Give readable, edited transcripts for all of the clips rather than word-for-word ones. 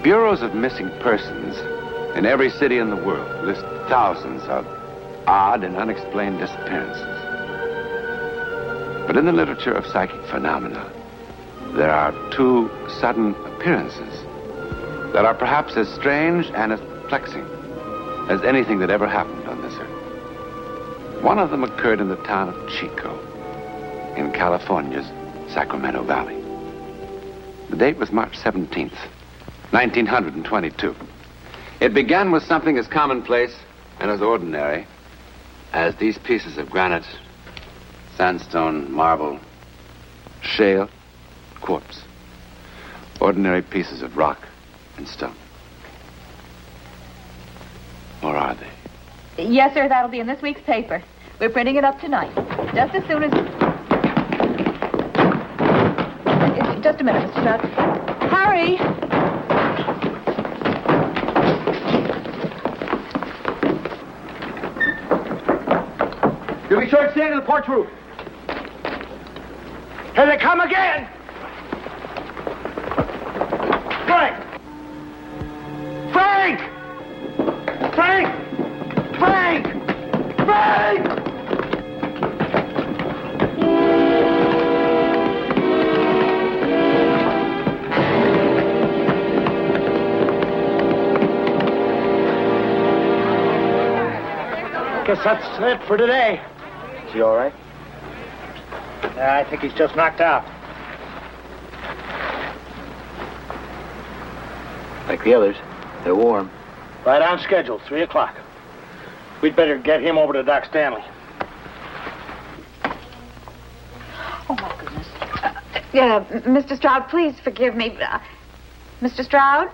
bureaus of missing persons in every city in the world list thousands of odd and unexplained disappearances. But in the literature of psychic phenomena, there are two sudden appearances that are perhaps as strange and as perplexing as anything that ever happened on this earth. One of them occurred in the town of Chico, in California's Sacramento Valley. The date was March 17th, 1922. It began with something as commonplace and as ordinary as these pieces of granite, sandstone, marble, shale, quartz. Ordinary pieces of rock and stone. Or are they? Yes, sir, that'll be in this week's paper. We're printing it up tonight. Just as soon as... Just a minute, Mr. Stroud. Harry! You'll be sure to stand on the porch roof. Here they come again! Frank! Frank! Frank! Frank! Frank! Guess that's it for today. Is he all right? I think he's just knocked out. Like the others. They're warm. Right on schedule, 3 o'clock. We'd better get him over to Doc Stanley. Oh, my goodness. Mr. Stroud, please forgive me. Mr. Stroud?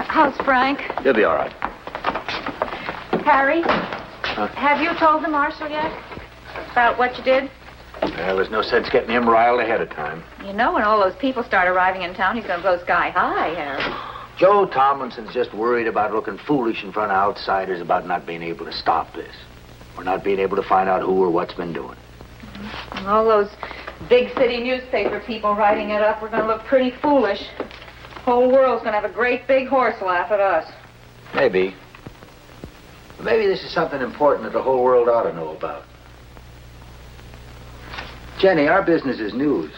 How's Frank? He'll be all right. Harry? Have you told the marshal yet about what you did? Well, there's no sense getting him riled ahead of time. You know, when all those people start arriving in town, he's going to go sky high, Harry. Joe Tomlinson's just worried about looking foolish in front of outsiders about not being able to stop this. Or not being able to find out who or what's been doing. And all those big city newspaper people writing it up, we're going to look pretty foolish. The whole world's going to have a great big horse laugh at us. Maybe. But maybe this is something important that the whole world ought to know about. Jenny, our business is news.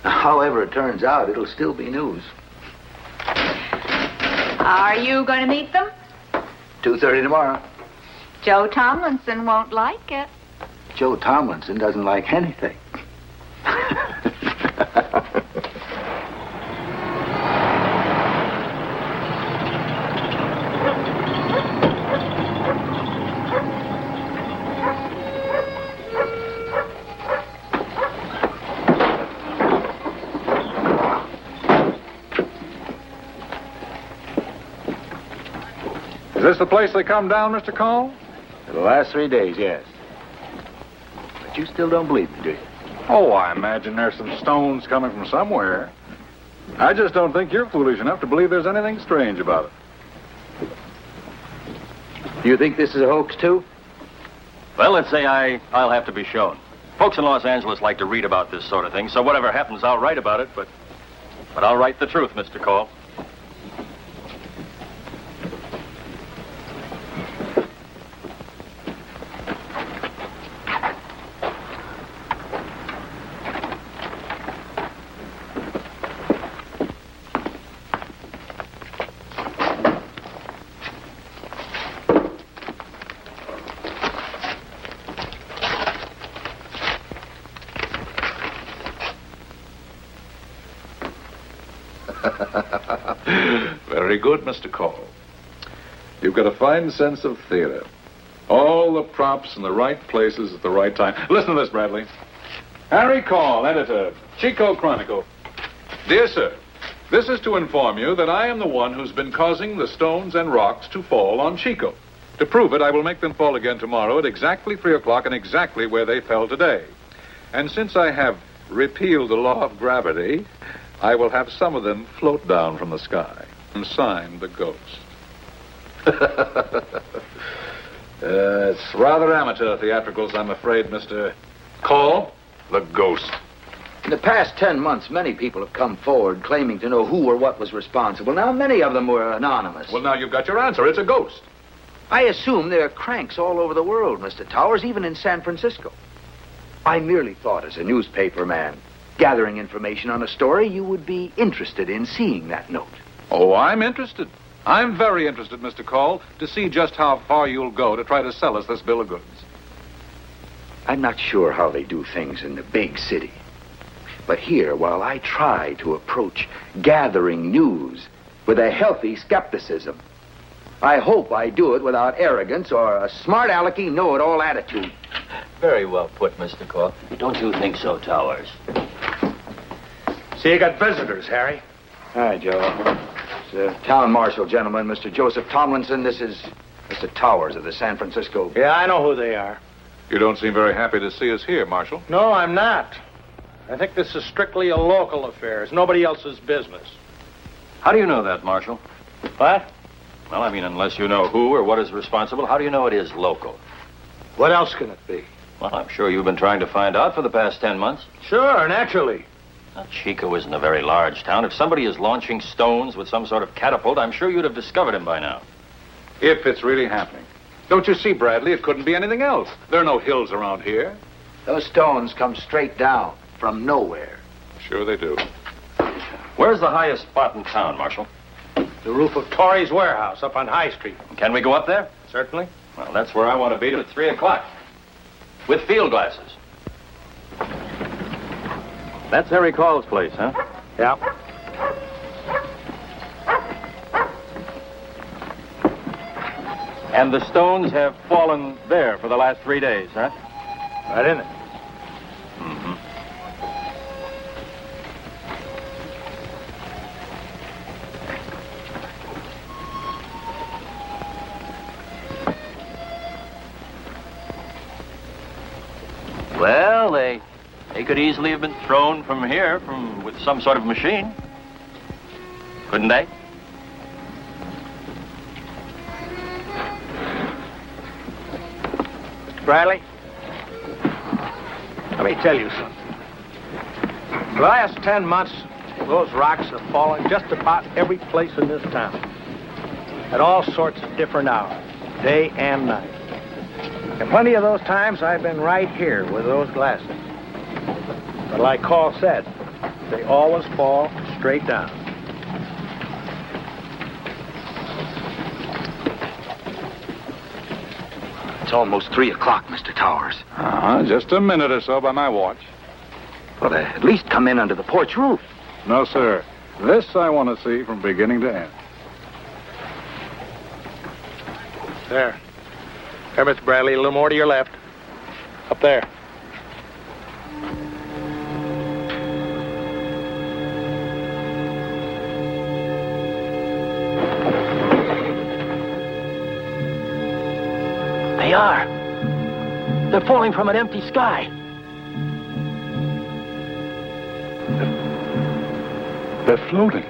However it turns out, it'll still be news. Are you going to meet them? 2:30 tomorrow. Joe Tomlinson won't like it. Joe Tomlinson doesn't like anything. Is this the place they come down, Mr. Cole? For the last 3 days, yes. But you still don't believe me, do you? Oh, I imagine there's some stones coming from somewhere. I just don't think you're foolish enough to believe there's anything strange about it. Do you think this is a hoax, too? Well, let's say I'll have to be shown. Folks in Los Angeles like to read about this sort of thing, so whatever happens, I'll write about it, but I'll write the truth, Mr. Cole. Very good, Mr. Cole. You've got a fine sense of theater. All the props in the right places at the right time. Listen to this, Bradley. Harry Call, editor, Chico Chronicle. Dear sir, this is to inform you that I am the one who's been causing the stones and rocks to fall on Chico. To prove it, I will make them fall again tomorrow at exactly 3 o'clock and exactly where they fell today. And since I have repealed the law of gravity, I will have some of them float down from the sky. And signed, the Ghost. It's rather amateur theatricals, I'm afraid, Mr. Cole. The ghost. In the past 10 months, many people have come forward claiming to know who or what was responsible. Now, many of them were anonymous. Well, now you've got your answer. It's a ghost. I assume there are cranks all over the world, Mr. Towers, even in San Francisco. I merely thought, as a newspaper man, gathering information on a story, you would be interested in seeing that note. Oh, I'm interested. I'm very interested, Mr. Cole, to see just how far you'll go to try to sell us this bill of goods. I'm not sure how they do things in the big city. But here, while I try to approach gathering news with a healthy skepticism, I hope I do it without arrogance or a smart alecky know-it-all attitude. Very well put, Mr. Cole. Don't you think so, Towers? See, you got visitors, Harry. Hi, Joe. It's the town marshal, gentlemen, Mr. Joseph Tomlinson. This is Mr. Towers of the San Francisco... Yeah, I know who they are. You don't seem very happy to see us here, Marshal. No, I'm not. I think this is strictly a local affair. It's nobody else's business. How do you know that, Marshal? What? Well, I mean, unless you know who or what is responsible, how do you know it is local? What else can it be? Well, I'm sure you've been trying to find out for the past 10 months. Sure, naturally. Now, Chico isn't a very large town. If somebody is launching stones with some sort of catapult, I'm sure you'd have discovered him by now. If it's really happening. Don't you see, Bradley? It couldn't be anything else. There are no hills around here. Those stones come straight down from nowhere. Sure they do. Where's the highest spot in town, Marshal? The roof of Torrey's warehouse up on High Street. Can we go up there? Certainly. Well, that's where I want to be at 3 o'clock. With field glasses. That's Harry Call's place, huh? Yeah. And the stones have fallen there for the last 3 days, huh? Right in it. Mm-hmm. Well, they could easily have been thrown from here with some sort of machine. Couldn't they? Mr. Bradley, let me tell you something. For the last 10 months, those rocks have fallen just about every place in this town. At all sorts of different hours, day and night. And plenty of those times I've been right here with those glasses. But like Call said, they always fall straight down. It's almost 3 o'clock, Mr. Towers. Just a minute or so by my watch. Well, at least come in under the porch roof. No, sir. This I want to see from beginning to end. There. There, Mr. Bradley, a little more to your left. Up there. They are. They're falling from an empty sky. They're floating.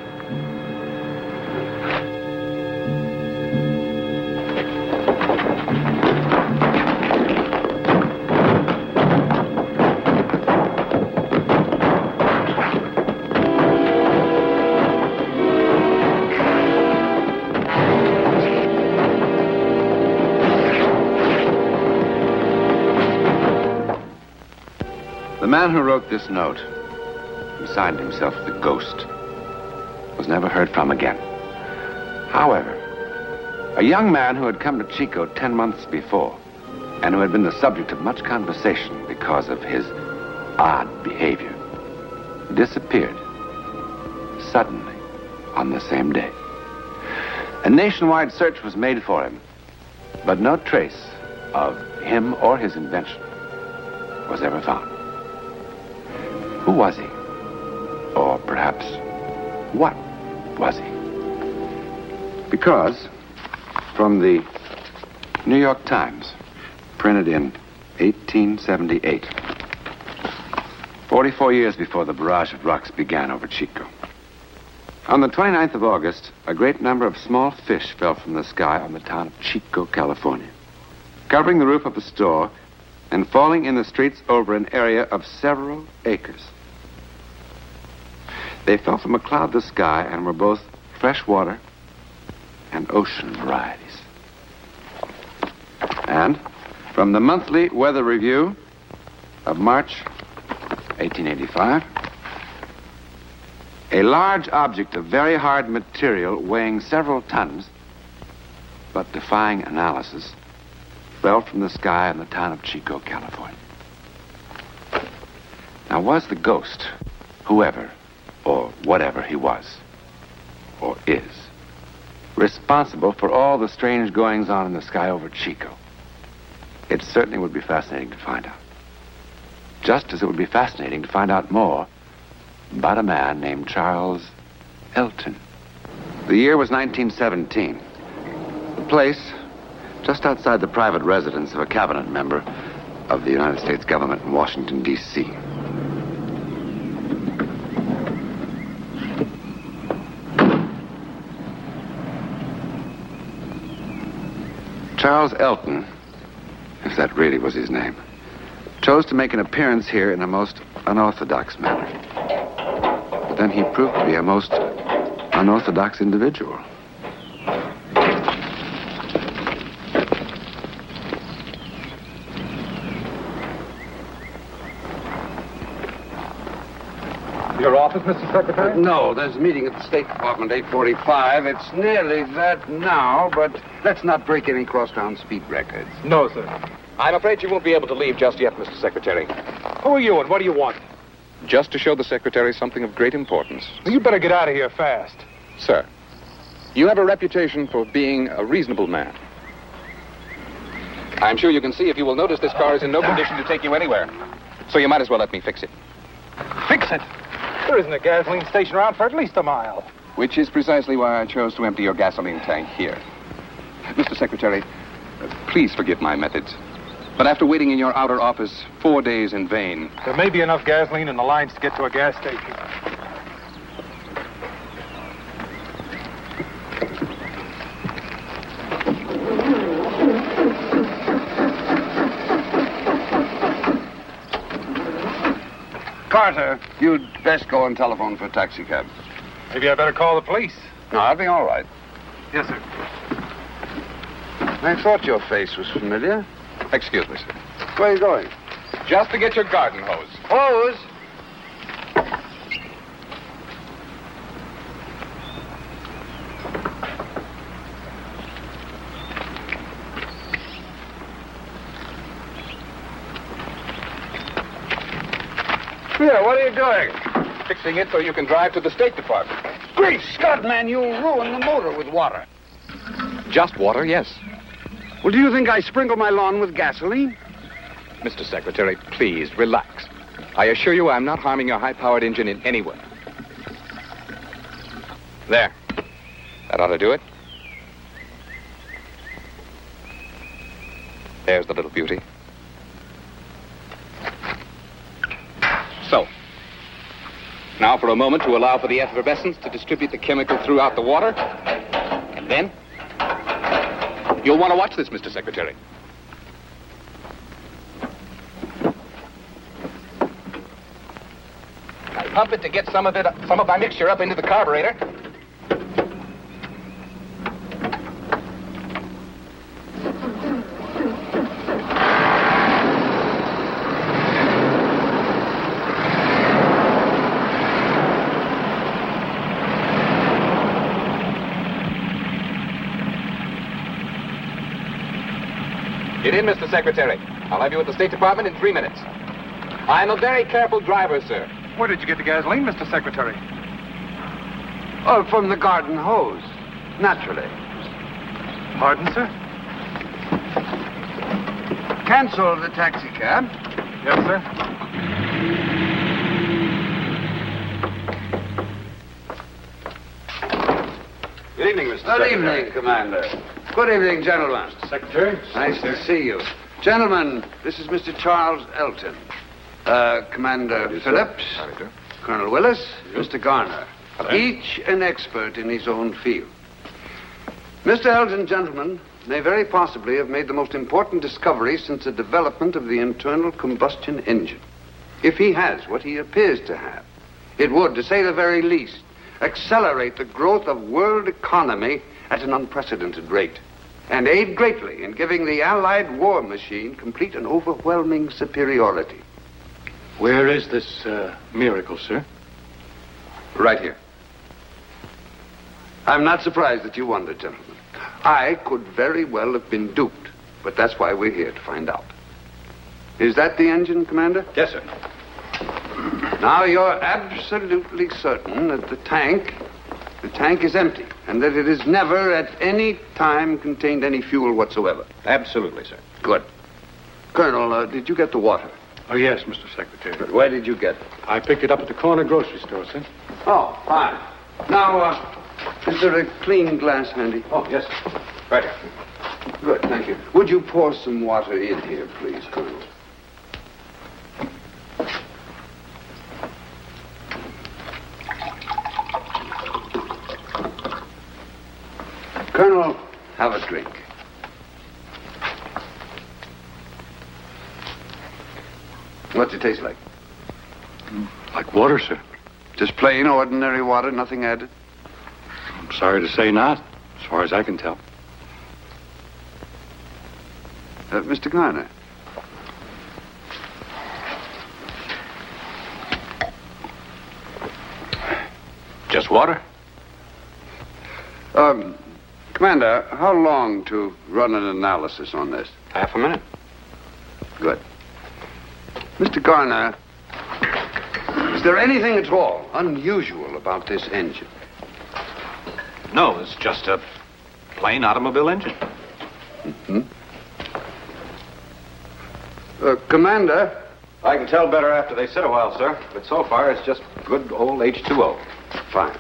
The man who wrote this note, who signed himself the Ghost, was never heard from again. However, a young man who had come to Chico 10 months before, and who had been the subject of much conversation because of his odd behavior, disappeared suddenly on the same day. A nationwide search was made for him, but no trace of him or his invention was ever found. Who was he? Or perhaps, what was he? Because, from the New York Times, printed in 1878, 44 years before the barrage of rocks began over Chico. On the 29th of August, a great number of small fish fell from the sky on the town of Chico, California. Covering the roof of a store, and falling in the streets over an area of several acres. They fell from a cloudless sky and were both freshwater and ocean varieties. And from the Monthly Weather Review of March 1885, a large object of very hard material weighing several tons, but defying analysis, fell from the sky in the town of Chico, California. Now, was the ghost, whoever or whatever he was, or is, responsible for all the strange goings-on in the sky over Chico? It certainly would be fascinating to find out. Just as it would be fascinating to find out more about a man named Charles Elton. The year was 1917. The place, just outside the private residence of a cabinet member of the United States government in Washington, D.C. Charles Elton, if that really was his name, chose to make an appearance here in a most unorthodox manner. But then he proved to be a most unorthodox individual. Your office, Mr. Secretary? No, there's a meeting at the State Department, 8:45. It's nearly that now, but let's not break any crosstown speed records. No, sir. I'm afraid you won't be able to leave just yet, Mr. Secretary. Who are you and what do you want? Just to show the Secretary something of great importance. You better get out of here fast. Sir, you have a reputation for being a reasonable man. I'm sure you can see if you will notice this car is in no condition to take you anywhere. So you might as well let me fix it. Fix it. There isn't a gasoline station around for at least a mile. Which is precisely why I chose to empty your gasoline tank here. Mr. Secretary, please forgive my methods. But after waiting in your outer office 4 days in vain... There may be enough gasoline in the lines to get to a gas station. Carter, you'd best go and telephone for a taxicab. Maybe I better call the police. No, I'll be all right. Yes, sir. I thought your face was familiar. Excuse me, sir. Where are you going? Just to get your garden hose. Hose? Here, what are you doing? Fixing it so you can drive to the State Department. Great Scott, man, you'll ruin the motor with water. Just water, yes. Well, do you think I sprinkle my lawn with gasoline? Mr. Secretary, please, relax. I assure you I'm not harming your high-powered engine in any way. There. That ought to do it. There's the little beauty. So. Now for a moment to allow for the effervescence to distribute the chemical throughout the water. And then... You'll want to watch this, Mr. Secretary. I pump it to get some of my mixture up into the carburetor. Get in, Mr. Secretary. I'll have you at the State Department in 3 minutes. I'm a very careful driver, sir. Where did you get the gasoline, Mr. Secretary? Oh, from the garden hose. Naturally. Pardon, sir? Cancel the taxi cab. Yes, sir. Good evening, Mr. Good Secretary. evening, Commander. Good evening, gentlemen. Secretary? Nice to see you. Gentlemen, this is Mr. Charles Elton. Commander Phillips, Colonel Willis, Mr. Garner. Each an expert in his own field. Mr. Elton, gentlemen, may very possibly have made the most important discovery since the development of the internal combustion engine. If he has what he appears to have, it would, to say the very least, accelerate the growth of world economy at an unprecedented rate, and aid greatly in giving the Allied war machine complete and overwhelming superiority. Where is this miracle, sir? Right here. I'm not surprised that you wonder, gentlemen. I could very well have been duped, but that's why we're here, to find out. Is that the engine, Commander? Yes, sir. Now, you're absolutely certain that the tank is empty, and that it has never at any time contained any fuel whatsoever. Absolutely, sir. Good. Colonel, did you get the water? Oh, yes, Mr. Secretary. But where did you get it? I picked it up at the corner grocery store, sir. Oh, fine. Now, is there a clean glass handy? Oh, yes, sir. Right here. Good, thank you. Would you pour some water in here, please, Colonel? Colonel, have a drink. What's it taste like? Like water, sir. Just plain, ordinary water, nothing added? I'm sorry to say not, as far as I can tell. Mr. Garner. Just water? Commander, how long to run an analysis on this? Half a minute. Good. Mr. Garner, is there anything at all unusual about this engine? No, it's just a plain automobile engine. Mm-hmm. Commander? I can tell better after they sit a while, sir. But so far, it's just good old H2O. Fine.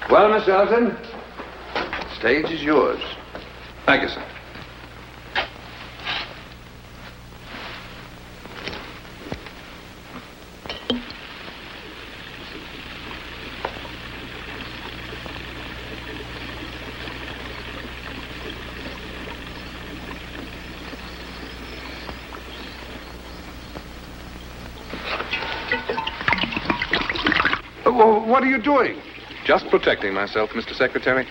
Well, Miss Elton, stage is yours. Thank you, sir. What are you doing? Just protecting myself, Mr. Secretary.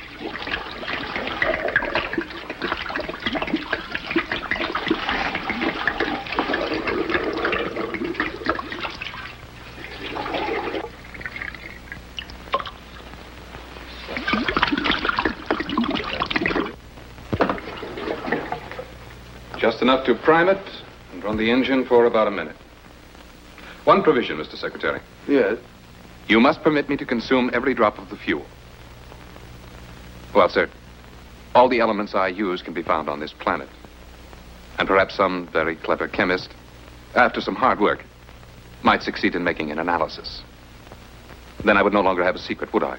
Just enough to prime it and run the engine for about a minute. One provision, Mr. Secretary. Yes. You must permit me to consume every drop of the fuel. Well, sir, all the elements I use can be found on this planet. And perhaps some very clever chemist, after some hard work, might succeed in making an analysis. Then I would no longer have a secret, would I?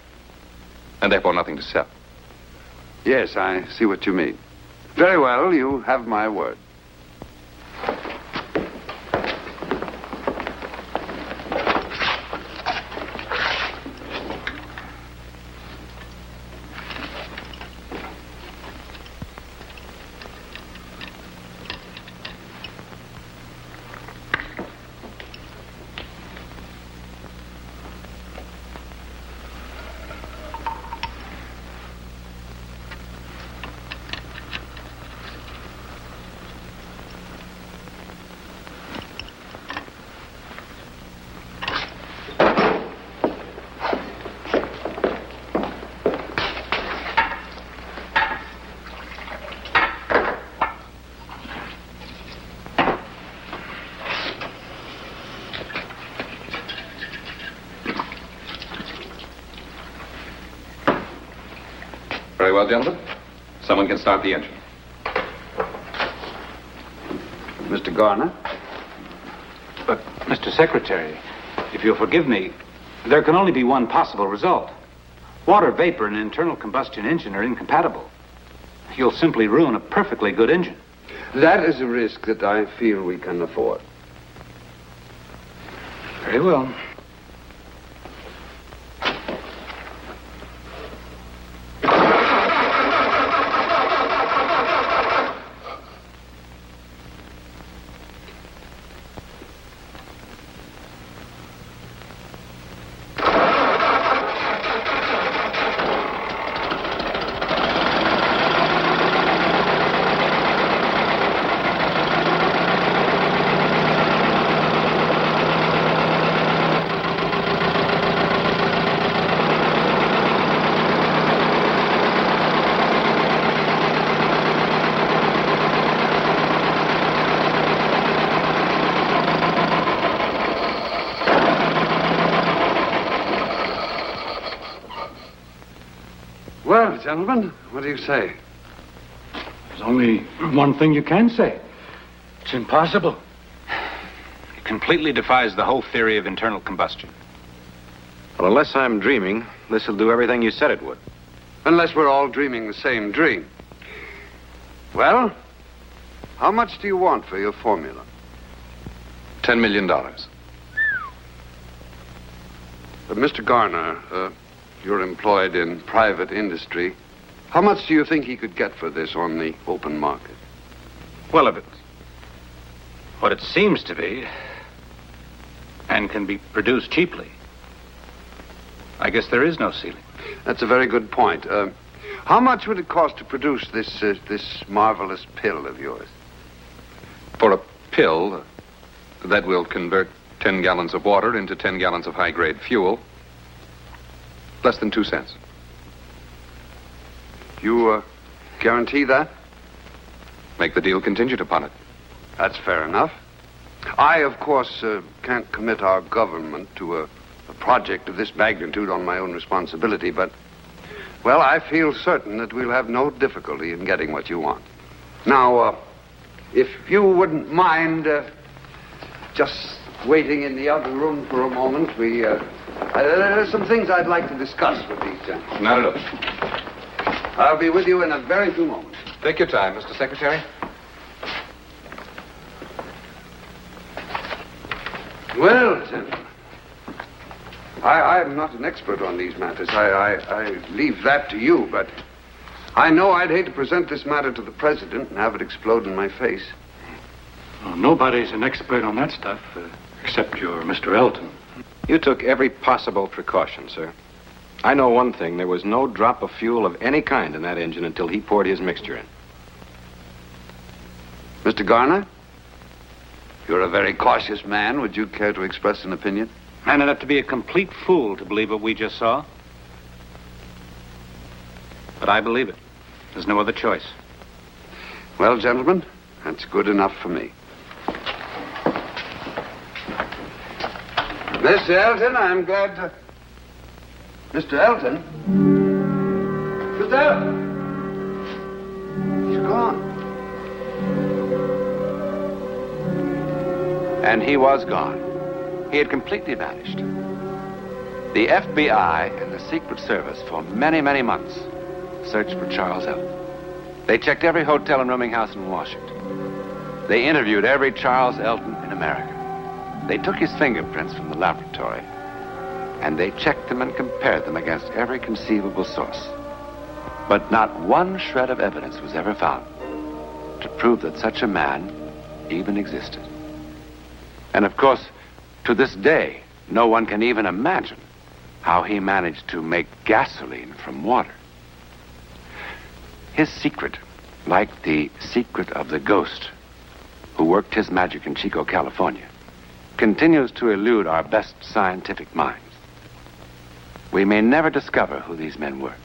And therefore nothing to sell. Yes, I see what you mean. Very well, you have my word. Very well, gentlemen. Someone can start the engine. Mr. Garner? But, Mr. Secretary, if you'll forgive me, there can only be one possible result. Water vapor and an internal combustion engine are incompatible. You'll simply ruin a perfectly good engine. That is a risk that I feel we can afford. Very well. gentlemen, what do you say? There's only one thing you can say. It's impossible. It completely defies the whole theory of internal combustion. Well, unless I'm dreaming, this will do everything you said it would. Unless we're all dreaming the same dream. Well, how much do you want for your formula? $10 million. Mr. Garner, you're employed in private industry. How much do you think he could get for this on the open market? Well, if it's what it seems to be, and can be produced cheaply, I guess there is no ceiling. That's a very good point. How much would it cost to produce this marvelous pill of yours? For a pill that will convert 10 gallons of water into 10 gallons of high-grade fuel, less than 2 cents. You guarantee that? Make the deal contingent upon it. That's fair enough. I, of course, can't commit our government to a project of this magnitude on my own responsibility, but, well, I feel certain that we'll have no difficulty in getting what you want. Now, if you wouldn't mind just waiting in the other room for a moment, there's some things I'd like to discuss with these gentlemen. Not at all. I'll be with you in a very few moments. Take your time, Mr. Secretary. Well, gentlemen, I'm not an expert on these matters. I leave that to you, but I know I'd hate to present this matter to the president and have it explode in my face. Well, nobody's an expert on that stuff, except your Mr. Elton. You took every possible precaution, sir. I know one thing. There was no drop of fuel of any kind in that engine until he poured his mixture in. Mr. Garner, you're a very cautious man. Would you care to express an opinion? Man enough to be a complete fool to believe what we just saw. But I believe it. There's no other choice. Well, gentlemen, that's good enough for me. Mr. Elton, I'm glad to... Mr. Elton? Mr. Elton? He's gone. And he was gone. He had completely vanished. The FBI and the Secret Service for many, many months searched for Charles Elton. They checked every hotel and rooming house in Washington. They interviewed every Charles Elton in America. They took his fingerprints from the laboratory, and they checked them and compared them against every conceivable source. But not one shred of evidence was ever found to prove that such a man even existed. And of course, to this day, no one can even imagine how he managed to make gasoline from water. His secret, like the secret of the ghost who worked his magic in Chico, California, continues to elude our best scientific minds. We may never discover who these men were.